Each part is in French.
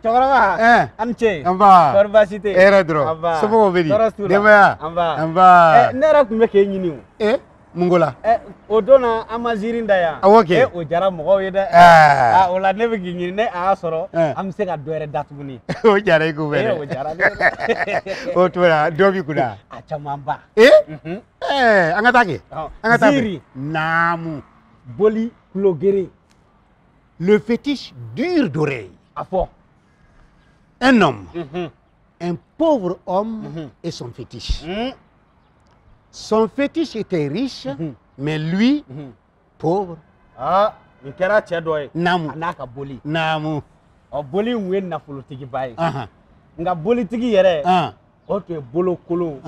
Cokora Anche. Amba. Corbacité. Eredro. Amba. Sobo vedi. Torastura. Demaya. Amba. Amba. Nera kumbe ke nyini. Mungola. Odona amazirinda ya. Okay. O jara mogo yede. O la nebe nyini ne a soro. Am se ka doere datuguni. O jara ko bere. O jara. O tora dobi kuda. Achamamba. Angatake. Angatake. Ziri. Namu. Boli klogere. Le fétiche dur d'oreille. Afo. Un homme. Un pauvre homme et son fétiche. Son fétiche était riche, mais lui, pauvre. Nkera chedoy. Namu. Anaka boli. Namu. O boli nwe na politiki baye. Nga boli tigi yere. Ok bolo kolo.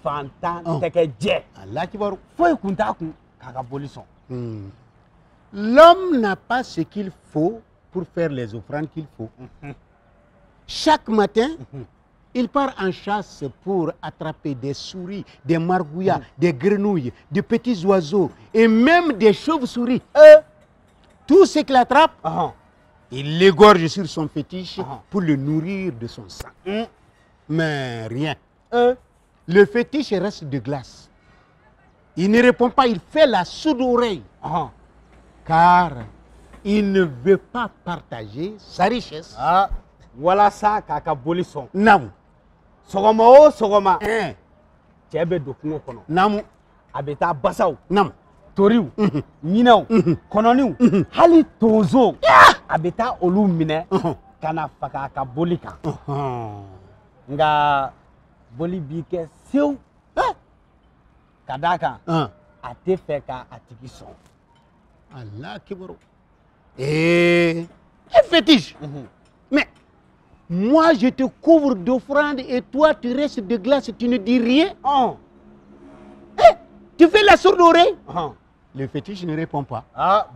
Fantan teke je. Allah kibaru. Foy kunta kun kaka boli son. L'homme n'a pas ce qu'il faut pour faire les offrandes qu'il faut. Chaque matin, il part en chasse pour attraper des souris, des margouillas, des grenouilles, des petits oiseaux et même des chauves-souris. Tout ce qu'il attrape, il l'égorge sur son fétiche pour le nourrir de son sang. Mais rien. Le fétiche reste de glace. Il ne répond pas, il fait la sourde oreille. Car il ne veut pas partager sa richesse. Voilà ça kaka boli son. Namu. Sogoma o sogoma. Chebe dokuno kono. Namu. Abeta basaw. Namu. Toriw. Nyinaw. Kononiw. Hali tozo. Abeta olu mine. Kana faka ka boli kan. Nga boli bi ke sew. Kadaka. Ate feka atiki son. Allah kibaro. Un fétiche. Mais moi je te couvre d'offrandes et toi tu restes de glace, tu ne dis rien. Tu fais la sourde oreille. Le fétiche ne répond pas.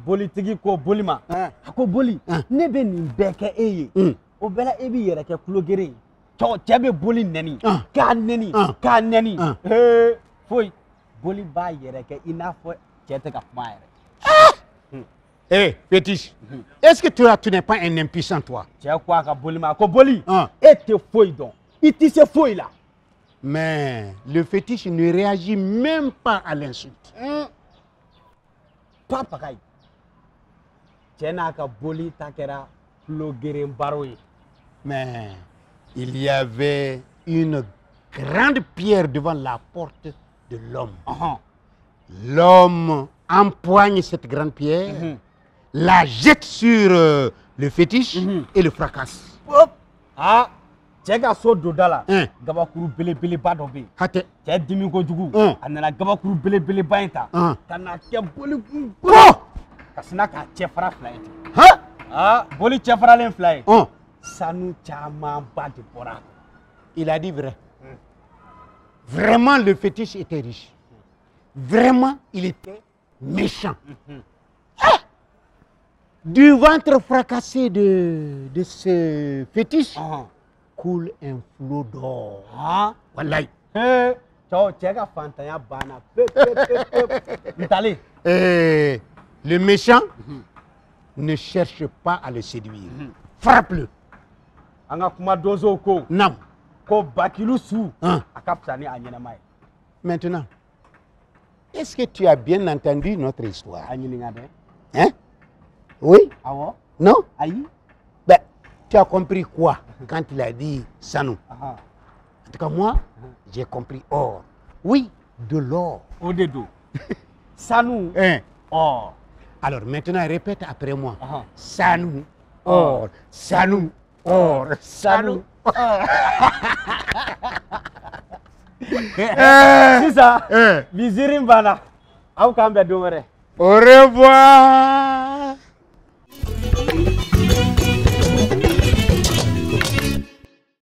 Boli tigi ko bolima. Ako boli. Nebe ni beke eye. O bela ebi yere ke klogere. Chebe boli neni. Ka neni. Ka neni. Foi. Boli ba yere ke ina fo chete ka fuma yere. Fétiche, est-ce que tu n'es pas un impuissant, toi? Tu as quoi, Bolima? Boli, et te fouille donc. Il te se fouille là. Mais le fétiche ne réagit même pas à l'insulte. Toi, pareil. Tu as Boli takera plogere baroui. Mais il y avait une grande pierre devant la porte de l'homme. L'homme empoigne cette grande pierre. La jette sur le fétiche et le fracasse. Tchega so dodala. Gabakuru bele badobe. Hate. Tchè dimi ko jugu. Anana gabakuru bele bainta. Kana ke boli ku. Kasina ka chefra fly. Boli chefra len fly. Sanu chama ba de pora. Il a dit vrai. Vraiment le fétiche était riche. Vraiment il était méchant. Du ventre fracassé de ce fétiche coule un flot d'or. Wallahi. Le méchant ne cherche pas à le séduire. Frappe-le. Nam. Maintenant, est-ce que tu as bien entendu notre histoire? Hein? Oui? Non? Ben, tu as compris quoi quand il a dit Sanou? En tout cas, moi, j'ai compris or. Oui, de l'or. Sanou, or. Alors maintenant, répète après moi. Sanou, or. Sanou, or. Sanou, or. C'est ça. Bizirim bana. Au revoir.